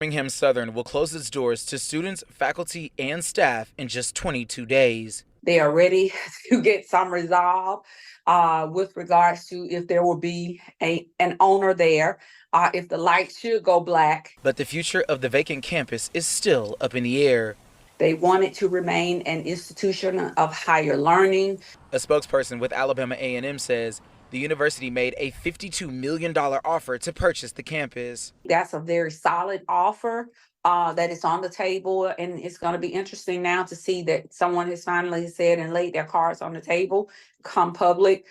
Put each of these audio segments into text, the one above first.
Birmingham Southern will close its doors to students, faculty, and staff in just 22 days. They are ready to get some resolve with regards to if there will be an owner there, if the lights should go black. But the future of the vacant campus is still up in the air. They want it to remain an institution of higher learning. A spokesperson with Alabama A&M says the university made a $52 million offer to purchase the campus. That's a very solid offer that is on the table, and it's going to be interesting now to see that someone has finally said and laid their cards on the table, come public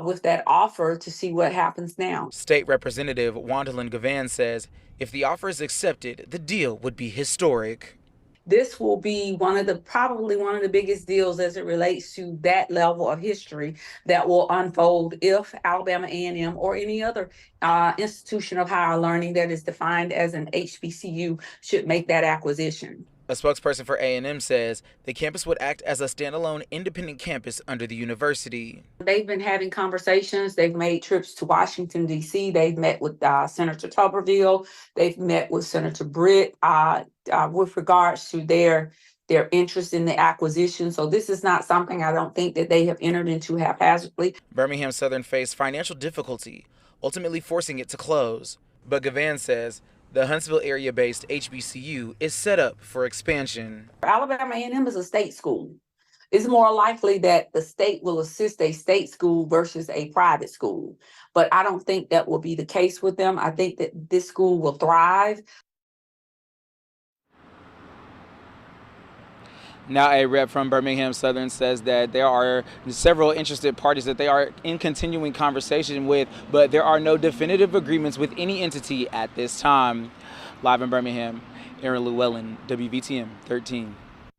with that offer to see what happens now. State Representative Wandalyn Gavan says if the offer is accepted, the deal would be historic. This will be probably one of the biggest deals as it relates to that level of history that will unfold if Alabama A&M or any other institution of higher learning that is defined as an HBCU should make that acquisition. A spokesperson for A&M says the campus would act as a standalone independent campus under the university. They've been having conversations. They've made trips to Washington, D.C. They've met with Senator Tuberville. They've met with Senator Britt with regards to their interest in the acquisition. So this is not something I don't think that they have entered into haphazardly. Birmingham Southern faced financial difficulty, ultimately forcing it to close. But Gavan says the Huntsville area-based HBCU is set up for expansion. Alabama A&M is a state school. It's more likely that the state will assist a state school versus a private school. But I don't think that will be the case with them. I think that this school will thrive. Now, a rep from Birmingham Southern says that there are several interested parties that they are in continuing conversation with, but there are no definitive agreements with any entity at this time. Live in Birmingham, Aaron Llewellyn, WVTM 13.